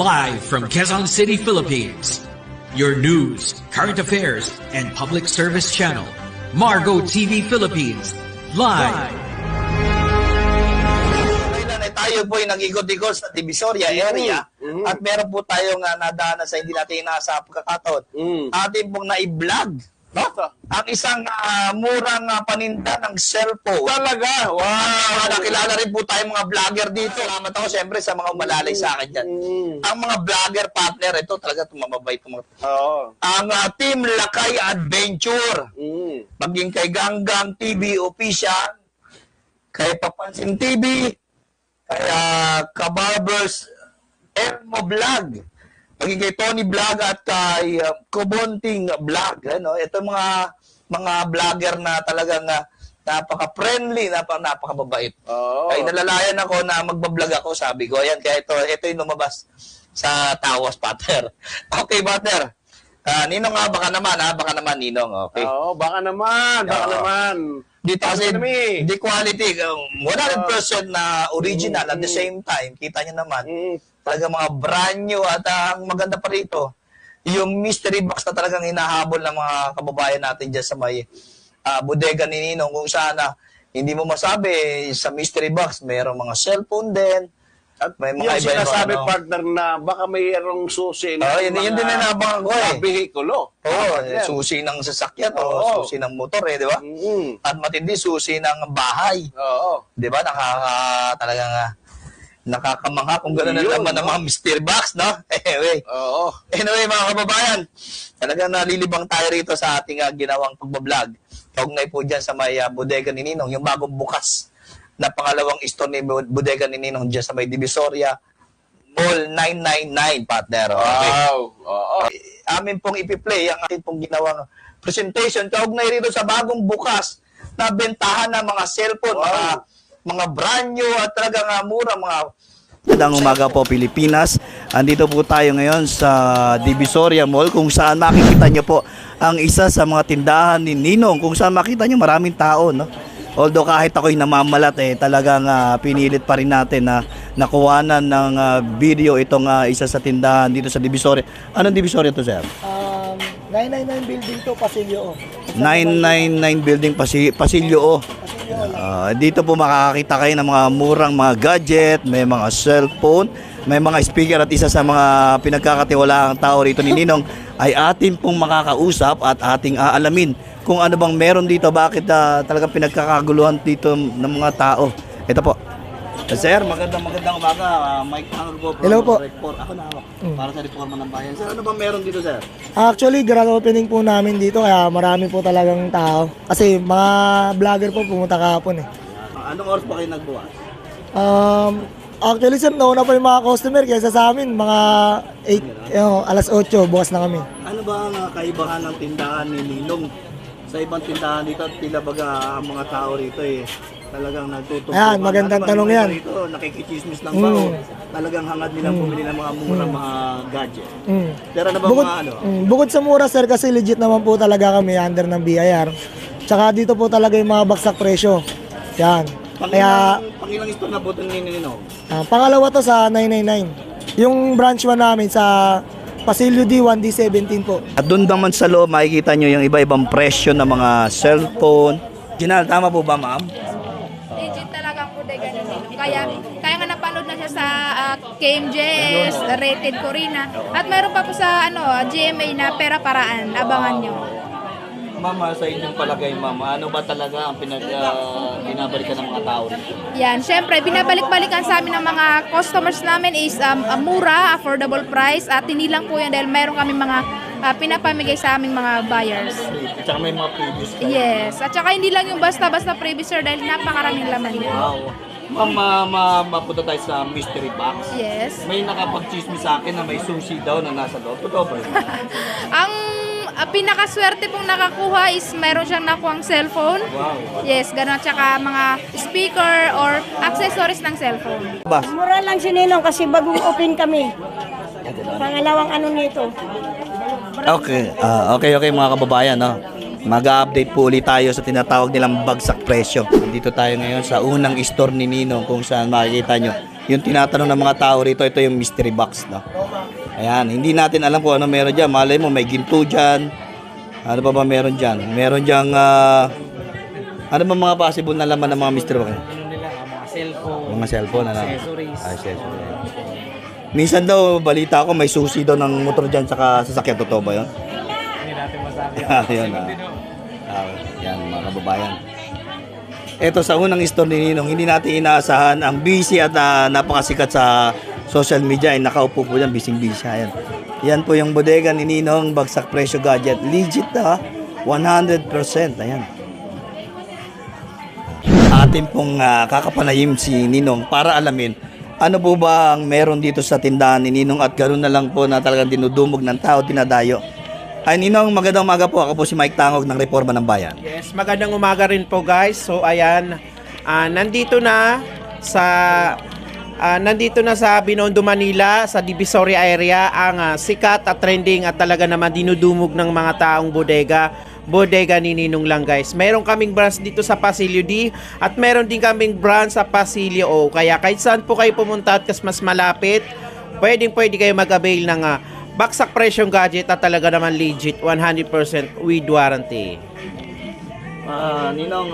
Live from Quezon City, Philippines. Your news, current affairs, and public service channel. Margo TV Philippines. Live. Tayo po ay nag-ikot-ikot sa Divisoria area at meron po tayong nadaanan sa hindi natin inaasahang pagkakataon. Atin pong na-i-vlog, no? Ang isang murang paninda ng cellphone. Talaga? Wow! Nakilala rin po tayong mga vlogger dito. Salamat ako siyempre sa mga umalalay sa akin dyan. Ang mga vlogger partner, ito talaga tumamabay. Ang Team Lakay Adventure. Maging kay Ganggang TV Official, kay Papansin TV, kaya Kabarbers Elmo Vlog, maging kay Tony Vlog at kay Kubonting Vlog. Ano? Ito mga vlogger na talagang napaka-friendly, napaka-mabait. Kaya nalalayan ako na magbablog ako, sabi ko. Ayan, kaya ito yung lumabas sa Tawas, Pater. Okay, Pater. Ninong baka naman, Ninong. Okay. Oo, baka naman. Dito kasi, di quality, 100% na original at the same time, kita nyo naman, talaga mga brand new at ang maganda pa rito, yung mystery box na talagang hinahabol ng mga kababayan natin dyan sa may bodega ni Ninong, kung saan hindi mo masabi, sa mystery box, mayroong mga cellphone din, at may mga yung sinasabi partner na baka mayroong susi na yun din nanabangan ko vehikulo. Susi ng sasakyan o susi ng motor di ba? At matindi susi ng bahay. Di ba? Talagang nakakamangha kung gano'n na naman ng mga mystery box, no? Anyway, mga kababayan, talagang nalilibang tayo rito sa ating ginawang pagbablog. Kaugnay po dyan sa may bodega ni Ninong, yung bagong bukas na pangalawang store ni bodega ni Ninong dyan sa may Divisoria Mall 999, partner. Okay? Wow! Amin pong ipi-play ang ating pong ginawang presentation kaugnay rito sa bagong bukas na bentahan ng mga cellphone, mga brand new at talagang mura, mga Magandang umaga po Pilipinas. Andito po tayo ngayon sa Divisoria Mall kung saan makikita nyo po ang isa sa mga tindahan ni Ninong, kung saan makita nyo maraming tao, no? Although kahit ako'y namamalat talagang pinilit pa rin natin na nakuhanan ng video itong isa sa tindahan dito sa Divisoria. Anong Divisoria to, sir? 999 building to, Pasilyo. 999 building Pasilyo. Dito po makakakita kayo ng mga murang mga gadget, may mga cellphone, may mga speaker at isa sa mga pinagkakatiwalaang tao rito ni Ninong ay atin pong makakausap at ating aalamin kung ano bang meron dito, bakit talagang pinagkakaguluhan dito ng mga tao. Ito po. Sir, magandang umaga. Mike Anggo po. Hello po. Ako na hawak. Para sa reforma ng bayan. Sir, ano bang meron dito, sir? Actually, grand opening po namin dito kaya marami po talagang tao. Kasi mga vlogger po pumunta kahapon eh. Anong oras pa kayo nagbukas? Actually, sir, nauna pa yung mga customer kaysa sa amin. Mga 8, alas 8, bukas na kami. Ano ba ang kaibahan ng tindahan ni Ninong sa ibang tindahan dito? Tila baga ang mga tao rito talagang nagtutupo. Ayan, magandang tanong yan. Rito, nakikichismis lang ba o talagang hangad nilang bumili ng mga mura mga gadget? Pero ano ba Bukod sa mura, sir, kasi legit naman po talaga kami under ng BIR. Tsaka dito po talaga yung mga bagsak presyo. Yan. Pangilang store na po ito ni Ninong? Pangalawa to sa 999. Yung branch 1 namin sa Pasilyo D1, D17 po. At doon naman sa loob, makikita nyo yung iba-ibang presyo ng mga cellphone. Ginal, tama po ba, ma'am? Legit talaga po de ganun. Kaya nga napanood na siya sa KMJS, Rated Corina. At mayroon pa po sa GMA na Pera Paraan. Abangan nyo. Mama, sa inyong palagay, mama, ano ba talaga ang binabalikan ng mga tao dito? Yan, syempre, binabalik-balikan sa amin ng mga customers namin is mura, affordable price. At hindi lang po yan dahil mayroon kami mga pinapamigay sa aming mga buyers. At saka may mga previous kayo. Yes, at saka hindi lang yung basta-basta previous sir dahil napakaraming laman yan. Wow. Mapunta tayo sa mystery box. Yes. May nakapag-chismis sa akin na may sushi daw na nasa loob. Totoo ba yun? Ang pinakaswerte pong nakakuha is mayroon siyang nakuhang cellphone. Wow. Yes, gano'n. Tsaka mga speaker or accessories ng cellphone. Mura lang si Ninong kasi bagong open kami. Pangalawang nito. Okay. Okay mga kababayan, no? Mag-update po ulit tayo sa tinatawag nilang bagsak presyo. Dito tayo ngayon sa unang store ni Ninong kung saan makikita nyo yung tinatanong ng mga tao rito, ito yung mystery box, no? Ayan, hindi natin alam kung ano meron dyan. Malay mo, may ginto dyan. Ano pa ba meron dyan? Meron dyan, ano ba mga possible na laman ng mga mystery box? Mga cellphone, ano? Accessories. Minsan daw, balita ko, may susi daw ng motor dyan saka sasakyan. Totoo ba yun? Hindi natin masabi. Yun, yan, mga kababayan. Ito sa unang store ni Ninong, hindi natin inaasahan ang busy at napakasikat sa social media ay nakaupo po yan, busy. Ayan. Yan po yung bodega ni Ninong, bagsak presyo gadget. Legit na, 100%. Ayan. Atin pong kakapanayim si Ninong para alamin ano po ba ang meron dito sa tindahan ni Ninong at ganoon na lang po na talagang dinudumog ng tao, dinadayo. Ay Ninong, magandang umaga po. Ako po si Mike Tangog ng Reforma ng Bayan. Yes, magandang umaga rin po guys. So ayan, nandito na sa Binondo, Manila, sa Divisoria area ang sikat at trending at talaga naman dinudumog ng mga taong bodega ni Ninong lang guys. Meron kaming branch dito sa Pasilio D at meron din kaming branch sa Pasilio O. Kaya kahit saan po kayo pumunta at mas malapit, pwede kayo mag-avail ng baksak presyong gadget at talaga naman legit 100% with warranty. Ninong,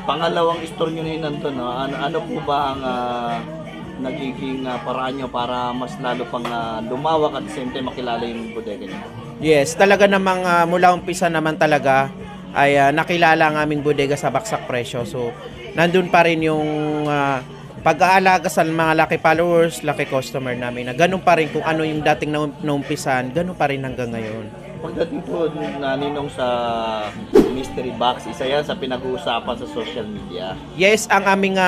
pangalawang store nyo na nandun, no? Ano po ba ang nagiging paraan nyo para mas lalo pang lumawak at the same time makilala yung bodega nyo? Yes, talaga namang mula umpisa naman talaga ay nakilala ang aming bodega sa baksak presyo. So, nandun pa rin yung pag-aalaga sa mga lucky followers, lucky customer namin na ganun pa rin kung ano yung dating naumpisan, ganun pa rin hanggang ngayon. Pagdating po na Ninong sa mystery box, isa yan sa pinag-uusapan sa social media. Yes, ang aming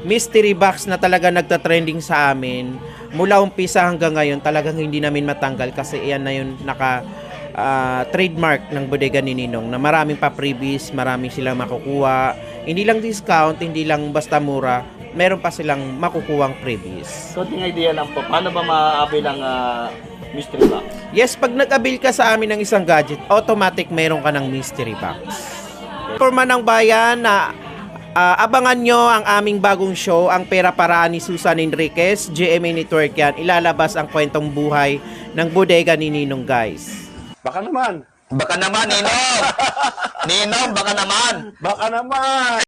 mystery box na talaga nagta-trending sa amin, mula umpisa hanggang ngayon, talagang hindi namin matanggal kasi yan na yung trademark ng bodega ni Ninong na maraming pa freebies, maraming silang makukuha, hindi lang discount, hindi lang basta mura, meron pa silang makukuhang freebies. So, ting idea lang po, paano ba ma-avail ang mystery box? Yes, pag nag-avail ka sa amin ng isang gadget, automatic meron ka ng mystery box. Reforma ng Bayan na abangan nyo ang aming bagong show, ang Pera Paraan ni Susan Enriquez, GMA Network yan. Ilalabas ang kwentong buhay ng bodega ni Ninong guys. Baka naman. Baka naman, Ninong! Ninong, baka naman! Baka naman.